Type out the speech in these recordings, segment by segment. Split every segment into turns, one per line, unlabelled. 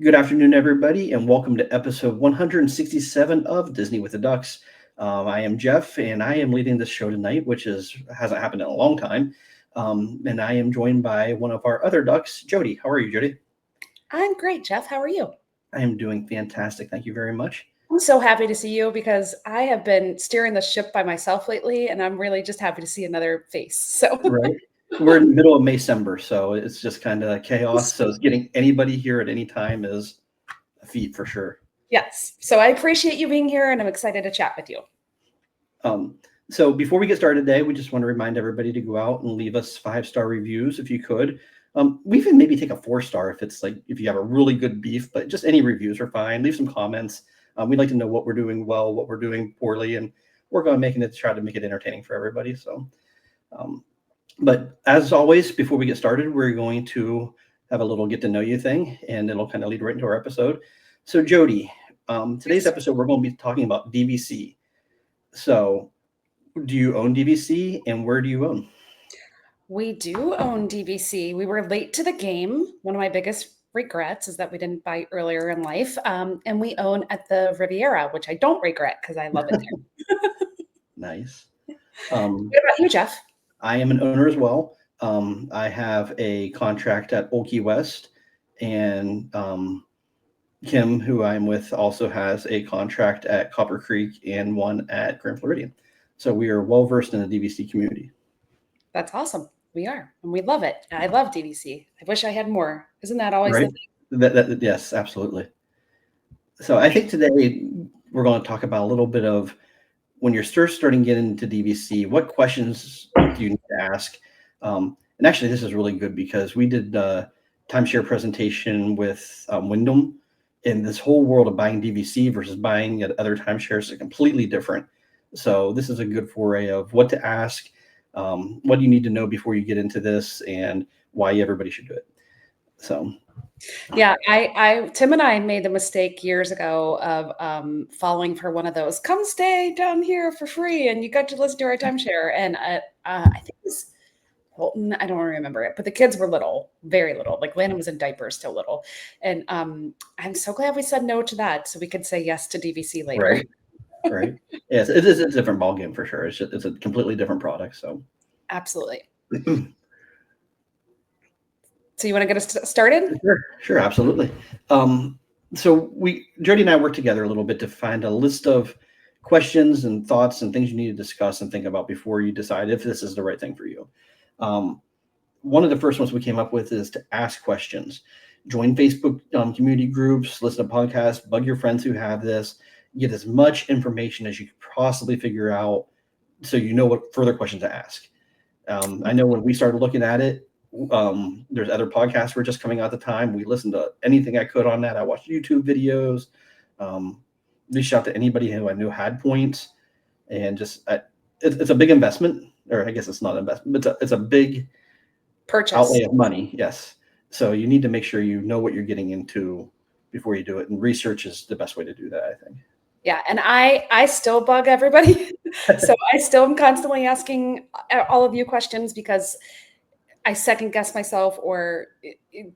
Good afternoon, everybody, and welcome to episode 167 of Disney with the Ducks. I am Jeff, and I am leading this show tonight, which hasn't happened in a long time. And I am joined by one of our other ducks, Jodie. How are you, Jodie?
I'm great, Jeff. How are you?
I am doing fantastic. Thank you very much.
I'm so happy to see you because I have been steering the ship by myself lately, and I'm really just happy to see another face. So
Right. We're in the middle of Maycember, so it's just kind of chaos. So getting anybody here at any time is a feat for sure.
Yes. So I appreciate you being here, and I'm excited to chat with you.
So before we get started today, we just want to remind everybody to go out and leave us 5-star reviews if you could. We can maybe take a 4-star if you have a really good beef, but just any reviews are fine. Leave some comments. We'd like to know what we're doing well, what we're doing poorly, and work on try to make it entertaining for everybody. So, but as always, before we get started, we're going to have a little get to know you thing, and it'll kind of lead right into our episode. So Jodie, today's episode, we're going to be talking about DVC. So do you own DVC, and where do you own?
We do own DVC. We were late to the game. One of my biggest regrets is that we didn't buy earlier in life. And we own at the Riviera, which I don't regret because I love it there.
Nice.
What about you, Jeff?
I am an owner as well. I have a contract at Old Key West, and Kim, who I'm with, also has a contract at Copper Creek and one at Grand Floridian. So we are well versed in the DVC community.
That's awesome. We are, and we love it. I love DVC. I wish I had more. Isn't that always
right? The thing? Yes, absolutely. So I think today we're going to talk about a little bit of when you're starting to get into DVC, what questions do you need to ask? And actually, this is really good because we did a timeshare presentation with Wyndham, and this whole world of buying DVC versus buying at other timeshares is completely different. So this is a good foray of what to ask, what you need to know before you get into this, and why everybody should do it. So,
yeah, Tim and I made the mistake years ago of falling for one of those. Come stay down here for free, and you got to listen to our timeshare. And I think it was Holton. I don't remember it, but the kids were little, very little. Like Landon was in diapers, still little. And I'm so glad we said no to that, so we could say yes to DVC later.
Right. Right. Yes, it is a different ballgame for sure. It's a completely different product. So
absolutely. So you want to get us started?
Sure, absolutely. So Jodie and I worked together a little bit to find a list of questions and thoughts and things you need to discuss and think about before you decide if this is the right thing for you. One of the first ones we came up with is to ask questions. Join Facebook community groups, listen to podcasts, bug your friends who have this. Get as much information as you could possibly figure out so you know what further questions to ask. I know when we started looking at it, there's other podcasts were just coming out at the time. We listened to anything I could on that. I watched YouTube videos, reached out to anybody who I knew had points, and just it's a big investment, or I guess it's not an investment, but it's a big
purchase
outlay of money. Yes. So you need to make sure you know what you're getting into before you do it. And research is the best way to do that, I think.
Yeah. And I still bug everybody. So I still am constantly asking all of you questions because I second guess myself or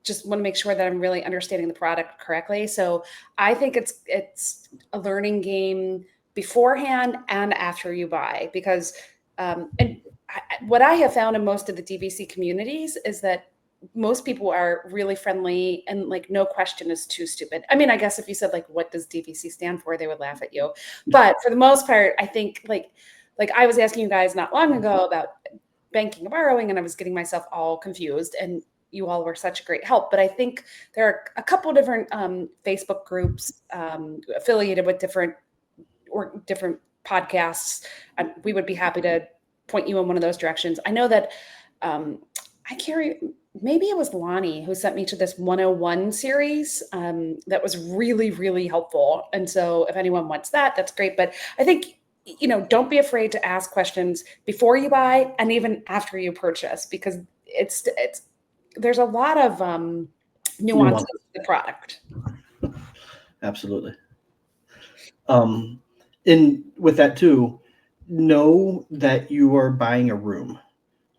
just want to make sure that I'm really understanding the product correctly. So I think it's a learning game beforehand and after you buy, because what I have found in most of the DVC communities is that most people are really friendly and like no question is too stupid. I mean, I guess if you said like, what does DVC stand for? They would laugh at you. But for the most part, I think like I was asking you guys not long ago about banking and borrowing, and I was getting myself all confused, and you all were such a great help. But I think there are a couple of different Facebook groups affiliated with different podcasts, and we would be happy to point you in one of those directions. I know that maybe it was Lonnie who sent me to this 101 series that was really, really helpful. And so if anyone wants that, that's great. But I think, don't be afraid to ask questions before you buy and even after you purchase, because there's a lot of nuances to the product.
Absolutely. And with that too, know that you are buying a room.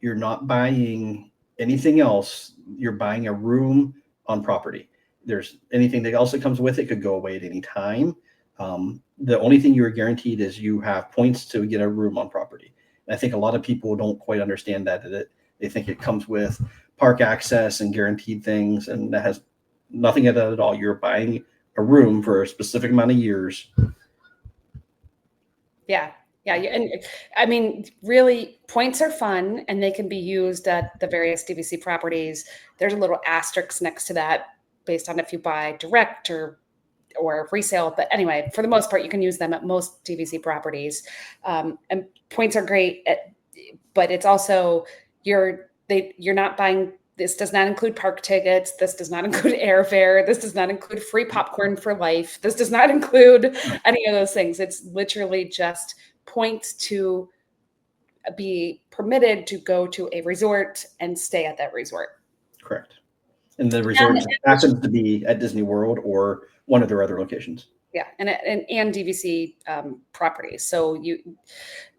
You're not buying anything else. You're buying a room on property. There's anything that also comes with it could go away at any time. The only thing you are guaranteed is you have points to get a room on property. And I think a lot of people don't quite understand that. They think it comes with park access and guaranteed things, and that has nothing of that at all. You're buying a room for a specific amount of years.
Yeah. And I mean, really, points are fun and they can be used at the various DVC properties. There's a little asterisk next to that based on if you buy direct or resale. But anyway, for the most part, you can use them at most DVC properties. And points are great, but it's also you're not buying. This does not include park tickets. This does not include airfare. This does not include free popcorn for life. This does not include any of those things. It's literally just points to be permitted to go to a resort and stay at that resort.
Correct. And the resort happens to be at Disney World or one of their other locations.
Yeah, and DVC properties. So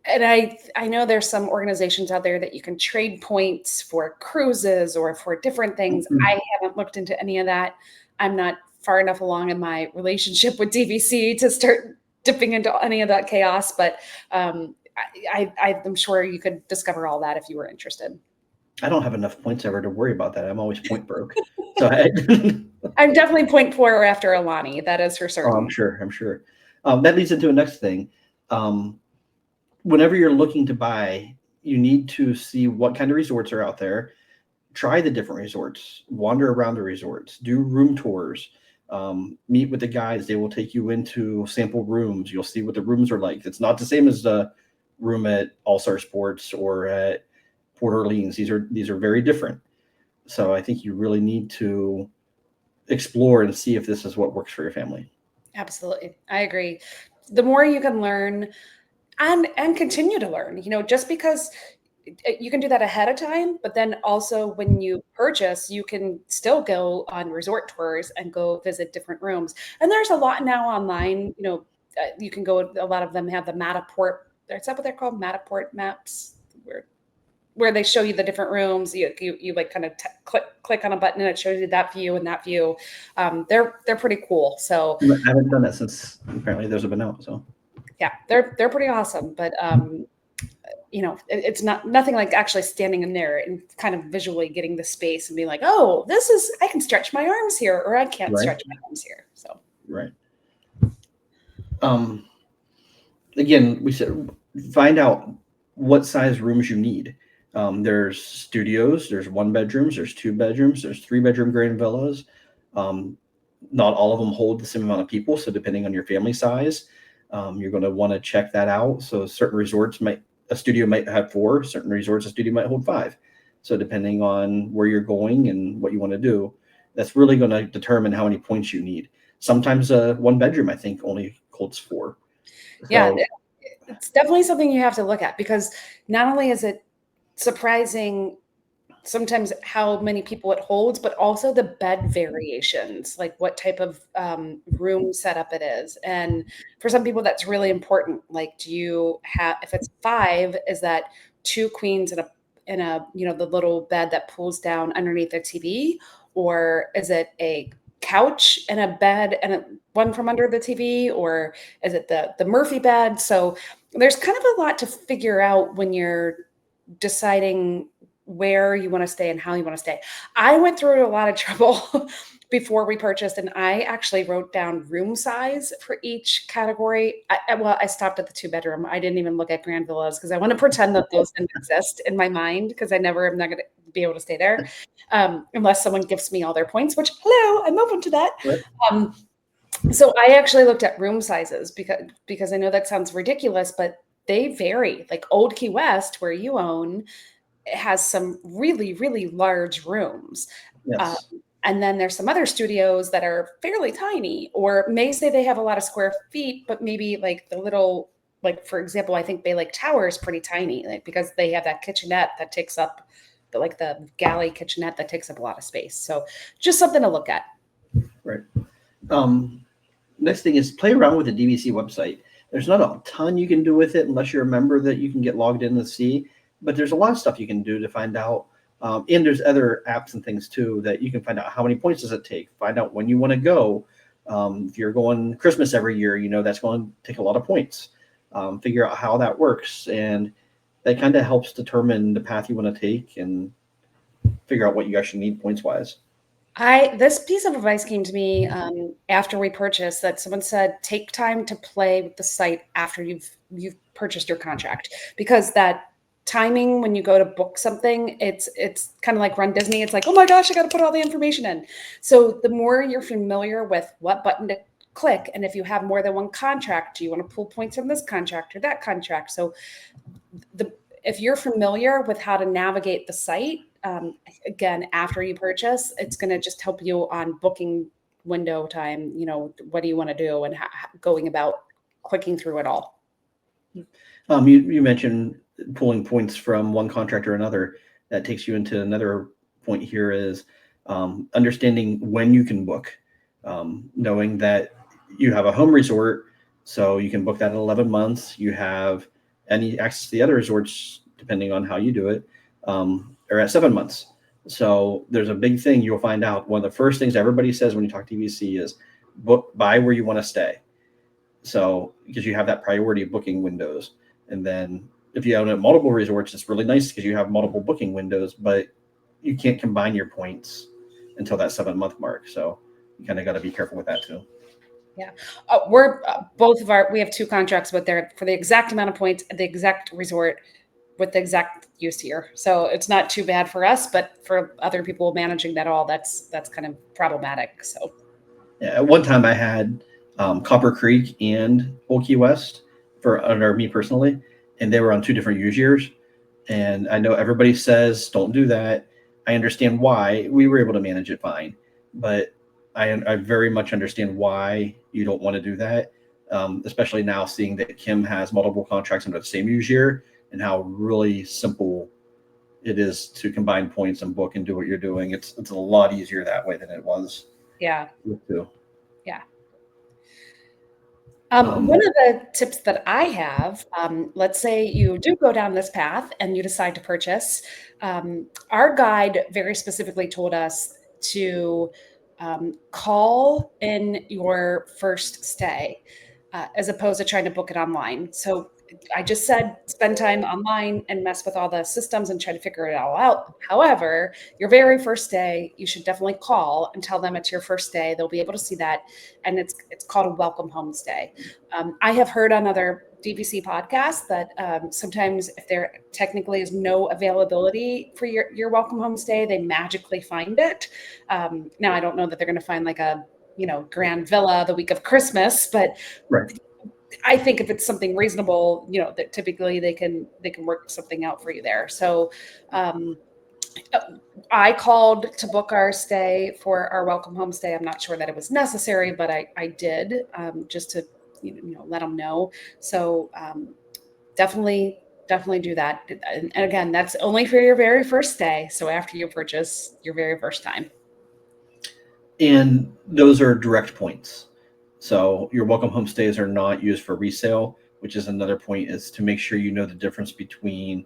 I know there's some organizations out there that you can trade points for cruises or for different things. Mm-hmm. I haven't looked into any of that. I'm not far enough along in my relationship with DVC to start dipping into any of that chaos, but I'm sure you could discover all that if you were interested.
I don't have enough points ever to worry about that. I'm always point broke. So
I'm definitely point four after Alani. That is for certain.
Oh, I'm sure. That leads into a next thing. Whenever you're looking to buy, you need to see what kind of resorts are out there. Try the different resorts. Wander around the resorts. Do room tours. Meet with the guides. They will take you into sample rooms. You'll see what the rooms are like. It's not the same as the room at All-Star Sports or at Port Orleans. These are very different. So I think you really need to explore and see if this is what works for your family.
Absolutely. I agree. The more you can learn and continue to learn, just because you can do that ahead of time, but then also when you purchase, you can still go on resort tours and go visit different rooms. And there's a lot now online, you can go, a lot of them have the Matterport, is that what they're called? Matterport maps, where they show you the different rooms. You like kind of click on a button and it shows you that view and that view. They're pretty cool. So
I haven't done that since apparently those have been out. So
yeah, they're pretty awesome. But it's nothing like actually standing in there and kind of visually getting the space and being like, oh, I can stretch my arms here, or I can't stretch my arms here. So
right. Again, we said find out what size rooms you need. There's studios, there's 1 bedrooms, there's 2 bedrooms, there's 3-bedroom grand villas. Not all of them hold the same amount of people. So depending on your family size, you're going to want to check that out. So certain resorts a studio might have 4, certain resorts, a studio might hold 5. So depending on where you're going and what you want to do, that's really going to determine how many points you need. Sometimes a 1-bedroom, I think, only holds 4.
Yeah, it's definitely something you have to look at, because not only is it surprising sometimes how many people it holds, but also the bed variations, like what type of room setup it is. And for some people, that's really important. Like, do you have, if it's 5, is that 2 queens in a the little bed that pulls down underneath the TV, or is it a couch and a bed and one from under the TV, or is it the Murphy bed? So there's kind of a lot to figure out when you're deciding where you want to stay and how you want to stay. I went through a lot of trouble before we purchased, and I actually wrote down room size for each category. I stopped at the 2-bedroom. I didn't even look at grand villas because I want to pretend that those didn't exist in my mind, because I'm not going to be able to stay there unless someone gives me all their points, which, hello, I'm open to that. Right. So I actually looked at room sizes because I know that sounds ridiculous, but they vary. Like Old Key West, where you own, has some really, really large rooms.
Yes.
And then there's some other studios that are fairly tiny, or may say they have a lot of square feet, but maybe like the little, like, for example, I think Bay Lake Tower is pretty tiny, like, because they have that kitchenette that takes up, like the galley kitchenette that takes up a lot of space. So just something to look at.
Right. Next thing is play around with the DVC website. There's not a ton you can do with it unless you're a member that you can get logged in to see, but there's a lot of stuff you can do to find out And there's other apps and things too that you can find out how many points does it take, find out when you want to go. If you're going Christmas every year, that's going to take a lot of points. Figure out how that works. And that kind of helps determine the path you want to take and figure out what you actually need points wise.
This piece of advice came to me after we purchased, that someone said, take time to play with the site after you've purchased your contract, because that timing when you go to book something, it's kind of like Run Disney. It's like, oh my gosh, I got to put all the information in. So the more you're familiar with what button to click, and if you have more than one contract, do you want to pull points from this contract or that contract? So if you're familiar with how to navigate the site, again, after you purchase, it's going to just help you on booking window time. What do you want to do, and going about clicking through it all.
You mentioned pulling points from one contract or another. That takes you into another point here is understanding when you can book, knowing that you have a home resort, so you can book that in 11 months. You have any access to the other resorts, depending on how you do it, or at 7 months. So there's a big thing you'll find out. One of the first things everybody says when you talk DVC is buy where you want to stay. So because you have that priority of booking windows. And then if you own multiple resorts, it's really nice because you have multiple booking windows, but you can't combine your points until that 7 month mark. So you kind of got to be careful with that too.
Yeah. We have 2 contracts, but they're for the exact amount of points at the exact resort with the exact use year. So it's not too bad for us, but for other people managing that all, that's kind of problematic. So
yeah, at one time I had Copper Creek and Old Key West under me personally, and they were on 2 different use years. And I know everybody says don't do that. I understand why. We were able to manage it fine, but I very much understand why you don't want to do that, especially now seeing that Kim has multiple contracts under the same use year and how really simple it is to combine points and book and do what you're doing. It's a lot easier that way than it was.
Yeah.
Too.
Yeah. One of the tips that I have, let's say you do go down this path and you decide to purchase. Our guide very specifically told us to call in your first stay as opposed to trying to book it online. So I just said spend time online and mess with all the systems and try to figure it all out. However, your very first day, you should definitely call and tell them it's your first day. They'll be able to see that. And it's called a welcome home stay. I have heard on other DVC podcasts that sometimes if there technically is no availability for your welcome home stay, they magically find it. Now, I don't know that they're going to find like a grand villa the week of Christmas, but
right.
I think if it's something reasonable, that typically they can work something out for you there. So I called to book our stay for our welcome home stay. I'm not sure that it was necessary, but I did just to let them know. So definitely do that. And again, that's only for your very first stay. So after you purchase your very first time.
And those are direct points. So your welcome home stays are not used for resale, which is another point, is to make sure you know the difference between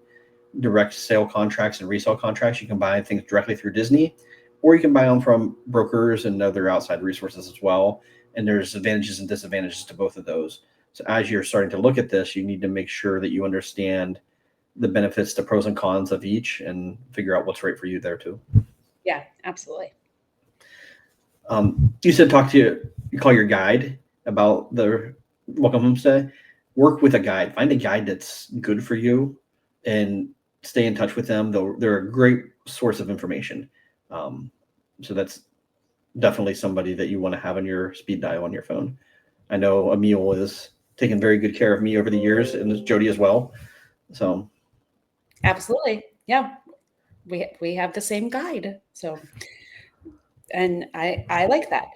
direct sale contracts and resale contracts. You can buy things directly through Disney, or you can buy them from brokers and other outside resources as well. And there's advantages and disadvantages to both of those. So as you're starting to look at this, you need to make sure that you understand the benefits, the pros and cons of each, and figure out what's right for you there too.
Yeah, absolutely.
You said you call your guide about the welcome home stay. Work with a guide. Find a guide that's good for you and stay in touch with them. They're a great source of information. So that's definitely somebody that you want to have on your speed dial on your phone. I know Emil is taken very good care of me over the years, and Jodie as well. So
absolutely. Yeah. We have the same guide. So and I like that.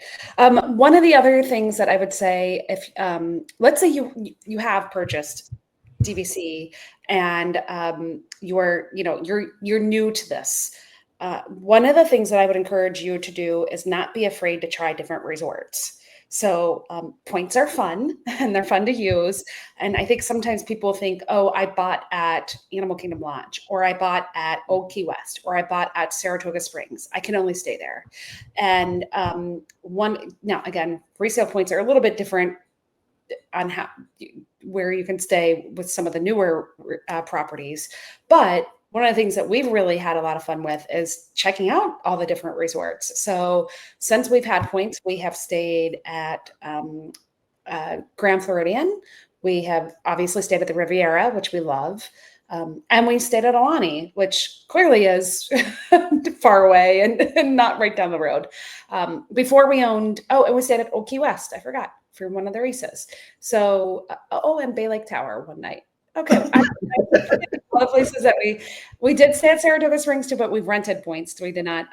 One of the other things that I would say, if let's say you have purchased DVC and you're new to this. One of the things that I would encourage you to do is not be afraid to try different resorts. So points are fun and they're fun to use. And I think sometimes people think, oh, I bought at Animal Kingdom Lodge, or I bought at Old Key West, or I bought at Saratoga Springs. I can only stay there. And now again, resale points are a little bit different on where you can stay with some of the newer properties. But one of the things that we've really had a lot of fun with is checking out all the different resorts. So since we've had points, we have stayed at Grand Floridian. We have obviously stayed at the Riviera, which we love. And we stayed at Alani, which clearly is far away and not right down the road. Before we owned, and we stayed at Old Key West. I forgot, for one of the races. So, and Bay Lake Tower one night. Okay. All the places that we did stay at Saratoga Springs too, but we've rented points. We did not,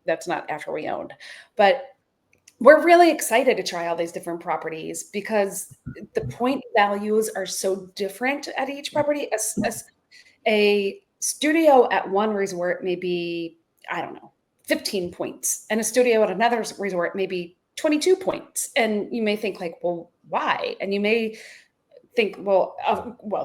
that's not after we owned, but we're really excited to try all these different properties because the point values are so different at each property. A studio at one resort may be, I don't know, 15 points, and a studio at another resort may be 22 points. And you may think like, well, why? And you may think, well,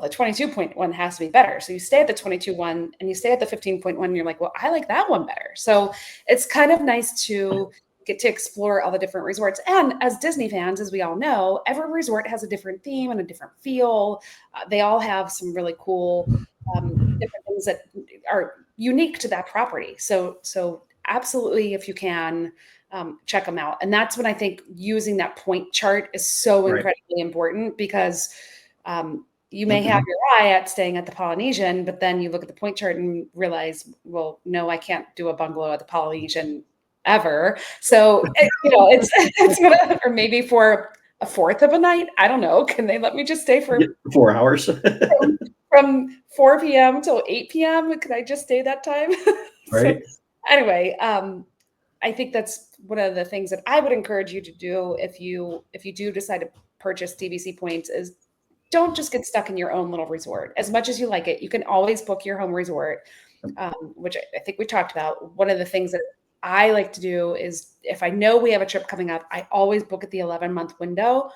the 22-point one has to be better. So you stay at the 22 one and you stay at the 15-point one. And you're like, well, I like that one better. So it's kind of nice to get to explore all the different resorts. And as Disney fans, as we all know, every resort has a different theme and a different feel. They all have some really cool different things that are unique to that property. So absolutely, if you can, check them out. And that's when I think using that point chart is so incredibly important, because you may have your eye at staying at the Polynesian, but then you look at the point chart and realize, well, no, I can't do a bungalow at the Polynesian ever. So, it's gonna, or maybe for a fourth of a night, I don't know. Can they let me just stay for
4 hours
from 4 p.m. till 8 p.m.? Could I just stay that time?
Right.
So, anyway, I think that's one of the things that I would encourage you to do if you do decide to purchase DVC points is don't just get stuck in your own little resort. As much as you like it, you can always book your home resort, which I think we talked about. One of the things that I like to do is if I know we have a trip coming up, I always book at the 11-month window.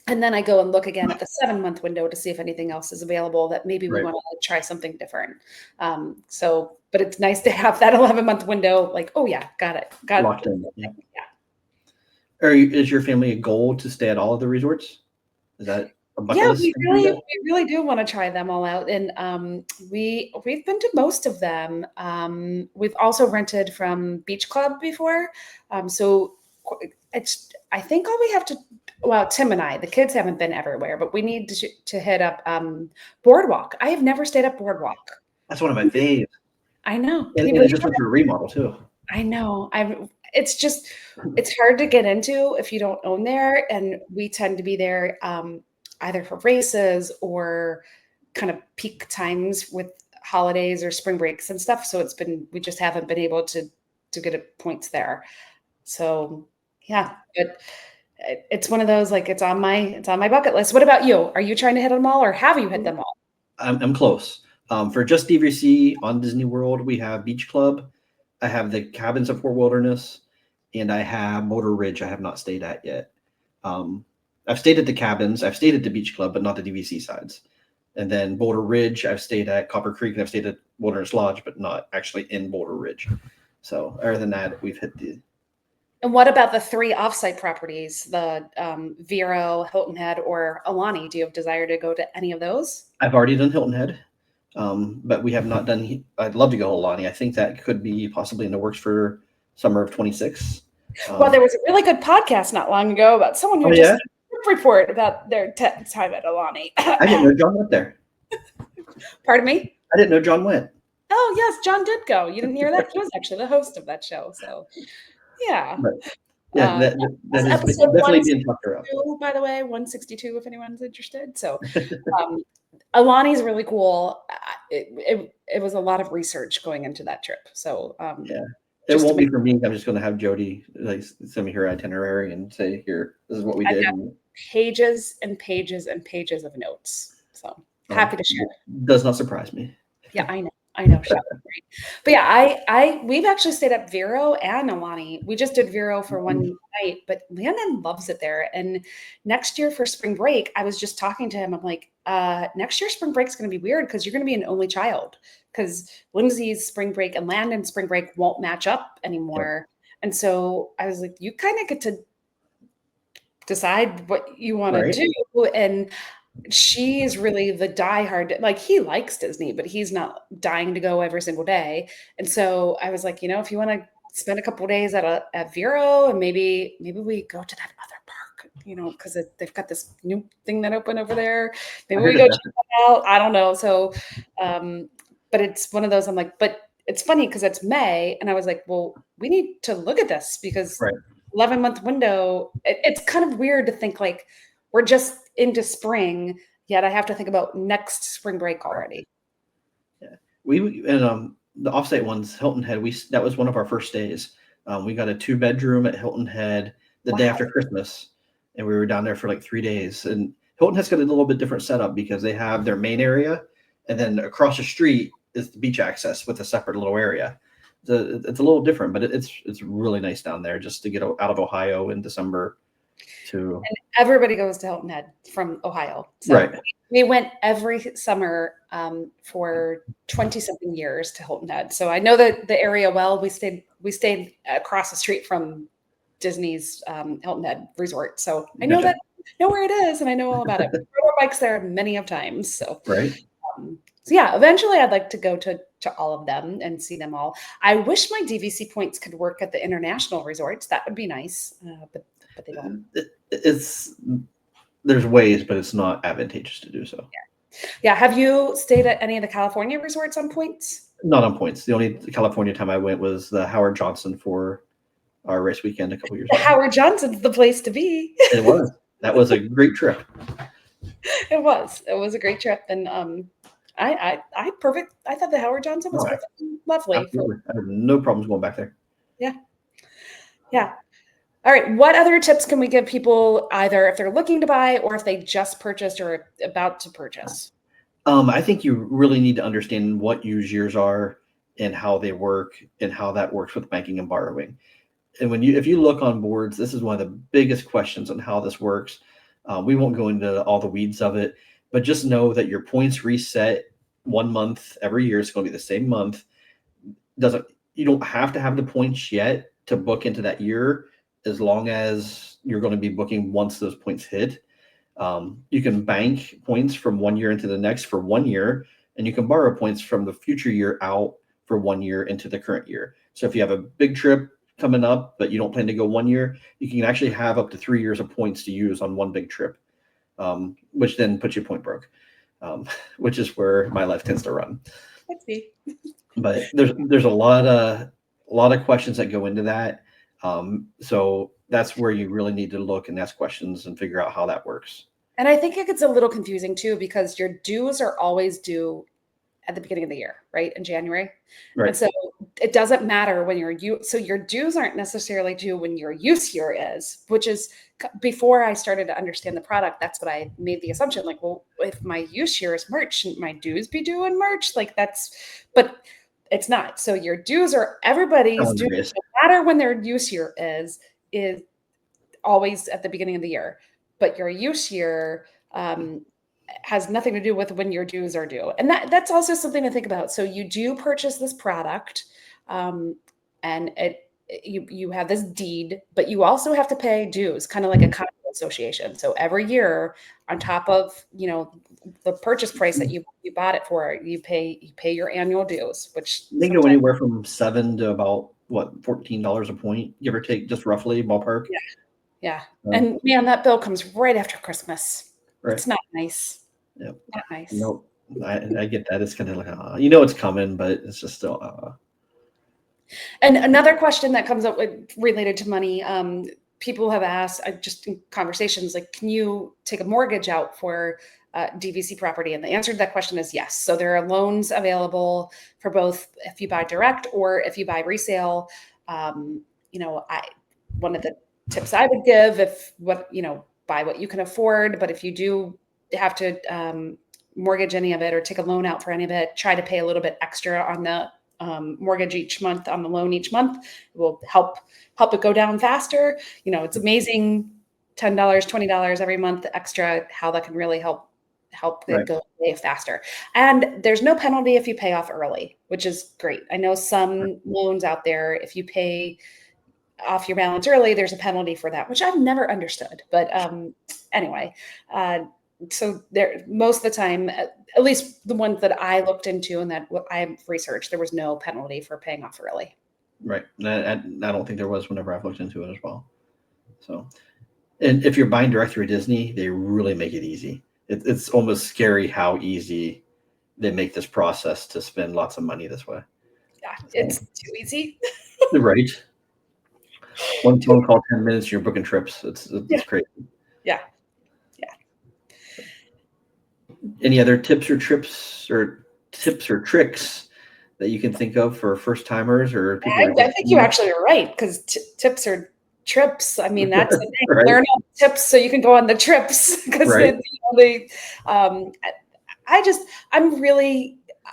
And then I go and look again at the 7-month window to see if anything else is available that maybe we want to try something different. But it's nice to have that 11-month window. Like, oh yeah, got it.
Locked in. Yeah. Is your family a goal to stay at all of the resorts? Is that a bucket list?
We really do want to try them all out. And we've been to most of them. We've also rented from Beach Club before. So I think all we have to, well, Tim and I, the kids haven't been everywhere, but we need to hit up Boardwalk. I have never stayed at Boardwalk.
That's one of my faves.
I know.
And it just went through a remodel too.
I know. It's hard to get into if you don't own there. And we tend to be there either for races or kind of peak times with holidays or spring breaks and stuff. So we just haven't been able to get points there. So yeah, but it's one of those, like, it's on my bucket list. What about you? Are you trying to hit them all, or have you hit them all?
I'm close. For just DVC on Disney World, we have Beach Club. I have the Cabins of Fort Wilderness, and I have Motor Ridge I have not stayed at yet. I've stayed at the cabins. I've stayed at the Beach Club, but not the DVC sides. And then Boulder Ridge, I've stayed at Copper Creek, and I've stayed at Wilderness Lodge, but not actually in Boulder Ridge. So other than that, we've hit the...
And what about the 3 offsite properties, the Vero, Hilton Head, or Alani? Do you have desire to go to any of those?
I've already done Hilton Head, but we have not done... I'd love to go Alani. I think that could be possibly in the works for summer of 26.
Well, there was a really good podcast not long ago about someone who report about their time at Alani.
I didn't know John went there.
Pardon me?
I didn't know John went.
Oh, yes, John did go. You didn't hear that? He was actually the host of that show. So, yeah.
But, yeah, that is definitely being talked around.
By the way, 162, if anyone's interested. So, Alani is really cool. It was a lot of research going into that trip. So,
yeah. It won't be for me. I'm just going to have Jodie send me her itinerary and say, "Here, this is what we did."
Pages and pages and pages of notes. So happy to share.
Does not surprise me.
Yeah, I know. I know. Right? But yeah, we've actually stayed at Vero and Alani. We just did Vero for one night, but Landon loves it there. And next year for spring break, I was just talking to him. I'm like, next year spring break's going to be weird because you're going to be an only child because Lindsay's spring break and Landon's spring break won't match up anymore. And so I was like, you kind of get to decide what you want to do. And she is really the diehard, like he likes Disney, but he's not dying to go every single day. And so I was like, if you want to spend a couple of days at Vero and maybe we go to that other park, because they've got this new thing that opened over there. Maybe we go check that out. I don't know. So, but it's one of those, I'm like, but it's funny because it's May. And I was like, well, we need to look at this because 11-month window, it's kind of weird to think like we're just into spring, yet I have to think about next spring break already.
Yeah, we and the offsite ones, Hilton Head. That was one of our first days. We got a 2-bedroom at Hilton Head the day after Christmas, and we were down there for like 3 days. And Hilton Head's got a little bit different setup because they have their main area, and then across the street is the beach access with a separate little area. It's a little different, but it's really nice down there just to get out of Ohio in December. And
everybody goes to Hilton Head from Ohio. So we went every summer for 20-something years to Hilton Head. So I know the area well. We stayed across the street from Disney's Hilton Head Resort. So I know know where it is and I know all about it. We rode our bikes there many of times. So so yeah, eventually I'd like to go to all of them and see them all. I wish my DVC points could work at the international resorts. That would be nice. But they don't.
There's ways, but it's not advantageous to do so.
Yeah. Have you stayed at any of the California resorts on points?
Not on points. The only California time I went was the Howard Johnson for our race weekend a couple years ago.
Howard Johnson's the place to be.
It was. That was a great trip.
It was a great trip. And I thought the Howard Johnson was lovely.
Absolutely. I have no problems going back there.
Yeah. All right. What other tips can we give people either if they're looking to buy or if they just purchased or about to purchase?
I think you really need to understand what use years are and how they work and how that works with banking and borrowing. And if you look on boards, this is one of the biggest questions on how this works. We won't go into all the weeds of it, but just know that your points reset 1 month every year. It's going to be the same month. You don't have to have the points yet to book into that year, as long as you're going to be booking once those points hit. You can bank points from 1 year into the next for 1 year, and you can borrow points from the future year out for 1 year into the current year. So if you have a big trip coming up, but you don't plan to go 1 year, you can actually have up to 3 years of points to use on one big trip, which then puts you point broke, which is where my life tends to run.
Let's see.
But there's a lot of questions that go into that. So that's where you really need to look and ask questions and figure out how that works.
And I think it gets a little confusing too, because your dues are always due at the beginning of the year, right? In January. Right. And so it doesn't matter when so your dues aren't necessarily due when your use year is, which is before I started to understand the product. That's what I made the assumption. Like, well, if my use year is March, shouldn't my dues be due in March? But it's not. So your dues are everybody's dues, no matter when their use year is always at the beginning of the year. But your use year has nothing to do with when your dues are due. And that's also something to think about. So you do purchase this product and you have this deed, but you also have to pay dues, kind of like a condo association. So every year on top of, the purchase price that you bought it for, you pay your annual dues, which
they go anywhere from $7 to about $14 a point, give or take, just roughly ballpark.
Yeah. And man, that bill comes right after Christmas. Right. It's not nice.
Yep.
Not nice.
Nope. I get that. It's kind of like, it's coming, but it's just still.
And another question that comes up related to money, people have asked, just in conversations, like, can you take a mortgage out for DVC property? And the answer to that question is yes. So there are loans available for both if you buy direct or if you buy resale. One of the tips I would give, buy what you can afford, but if you do have to mortgage any of it or take a loan out for any of it, try to pay a little bit extra on the mortgage each month, on the loan each month. It will help it go down faster. It's amazing, $10, $20 every month extra, how that can really help it go way faster. And there's no penalty if you pay off early, which is great. I know some loans out there, if you pay off your balance early, there's a penalty for that, which I've never understood. But anyway, so there, most of the time, at least the ones that I looked into and that I researched, there was no penalty for paying off early.
Right. I don't think there was whenever I've looked into it as well. So, and if you're buying direct through Disney, they really make it easy. It's almost scary how easy they make this process to spend lots of money this way.
Yeah, it's too easy.
Right. One phone call, 10 minutes, you're booking trips. It's crazy.
Yeah.
Any other tips or tricks that you can think of for first timers or people?
I think you actually are right, because tips or trips. I mean, that's the thing.
Right.
Learn all the tips so you can go on the trips. Because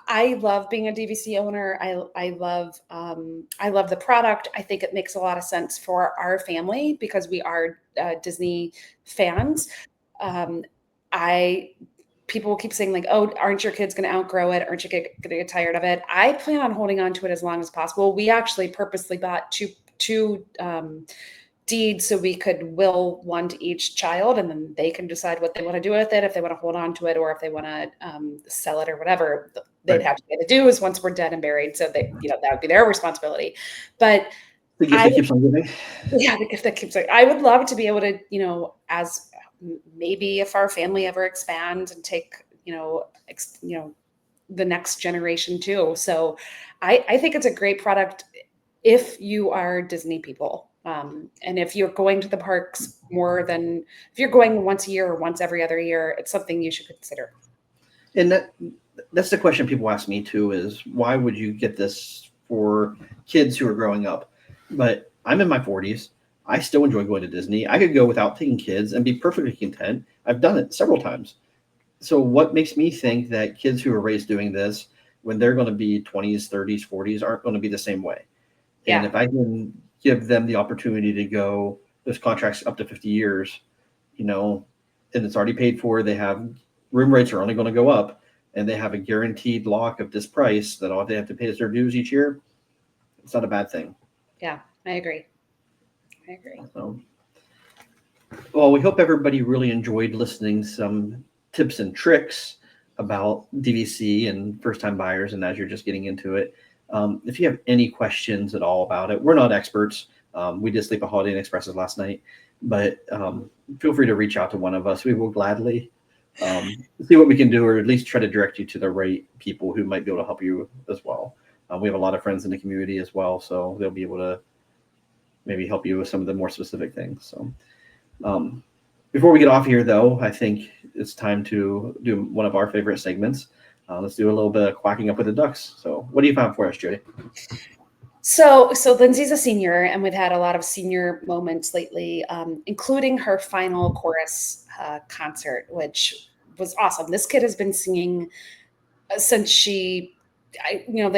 I love being a DVC owner. I love the product. I think it makes a lot of sense for our family because we are Disney fans. People keep saying like, "Oh, aren't your kids going to outgrow it? Aren't you going to get tired of it?" I plan on holding on to it as long as possible. We actually purposely bought two deeds so we could will one to each child, and then they can decide what they want to do with it, if they want to hold on to it or if they want to sell it or whatever. They'd have to pay the dues once we're dead and buried. So that would be their responsibility. But
the gift that keeps on giving.
Yeah, the gift that keeps on. I would love to be able to, as maybe if our family ever expands and take, the next generation too. So I think it's a great product if you are Disney people. And if you're going to the parks if you're going once a year or once every other year, it's something you should consider.
And that's the question people ask me too, is why would you get this for kids who are growing up? But I'm in my 40s. I still enjoy going to Disney. I could go without taking kids and be perfectly content. I've done it several times. So what makes me think that kids who are raised doing this, when they're going to be 20s, 30s, 40s, aren't going to be the same way? Yeah. And if I can give them the opportunity to go, those contracts up to 50 years, and it's already paid for, they have room rates are only going to go up, and they have a guaranteed lock of this price that all they have to pay is their dues each year. It's not a bad thing.
Yeah, I agree.
So, well, we hope everybody really enjoyed listening some tips and tricks about DVC and first-time buyers, and as you're just getting into it. If you have any questions at all about it, we're not experts. We did sleep at Holiday Inn Expresses last night, but feel free to reach out to one of us. We will gladly see what we can do, or at least try to direct you to the right people who might be able to help you as well. We have a lot of friends in the community as well, so they'll be able to maybe help you with some of the more specific things. So before we get off here, though, I think it's time to do one of our favorite segments. Let's do a little bit of quacking up with the ducks. So what do you find for us, Jodie?
So Lindsay's a senior, and we've had a lot of senior moments lately, including her final chorus concert, which was awesome. This kid has been singing since they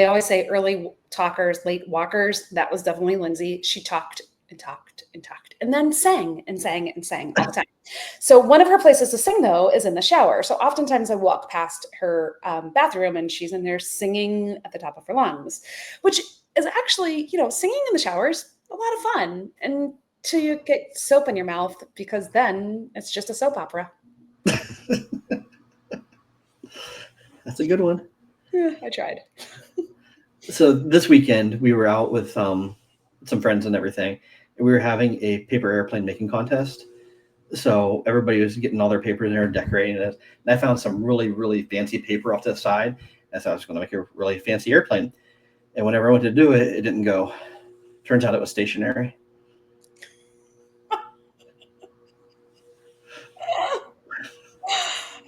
always say early talkers, late walkers. That was definitely Lindsay. She talked and talked and talked, and then sang and sang and sang all the time. So one of her places to sing, though, is in the shower. So oftentimes I walk past her bathroom, and she's in there singing at the top of her lungs, which is actually, singing in the shower is a lot of fun until you get soap in your mouth, because then it's just a soap opera.
That's a good one.
Yeah, I tried.
So this weekend we were out with some friends and everything, and we were having a paper airplane making contest. So everybody was getting all their paper in there and decorating it. And I found some really, really fancy paper off to the side. I thought I was going to make a really fancy airplane. And whenever I went to do it, it didn't go. Turns out it was stationary.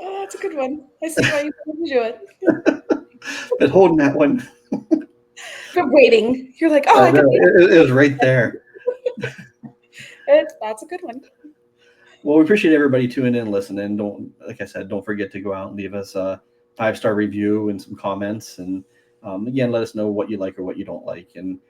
Oh, that's a good one. I see why you wanted to do it.
But holding that one.
You're waiting. You're like,
it was right there.
That's a good one.
Well, we appreciate everybody tuning in and listening. Like I said, don't forget to go out and leave us a 5-star review and some comments. And again, let us know what you like or what you don't like. And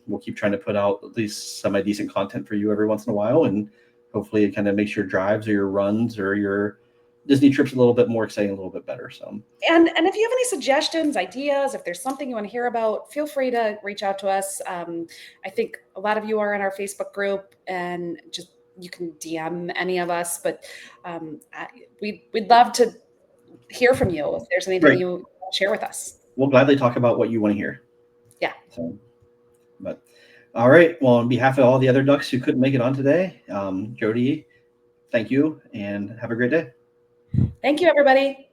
we'll keep trying to put out at least semi-decent content for you every once in a while. And hopefully it kind of makes your drives or your runs or your Disney trips a little bit more exciting, a little bit better. So,
and if you have any suggestions, ideas, if there's something you want to hear about, feel free to reach out to us. I think a lot of you are in our Facebook group, and just you can DM any of us. But we'd love to hear from you if there's anything you want to share with us.
We'll gladly talk about what you want to hear.
Yeah.
So, but all right. Well, on behalf of all the other ducks who couldn't make it on today, Jodie, thank you and have a great day.
Thank you, everybody.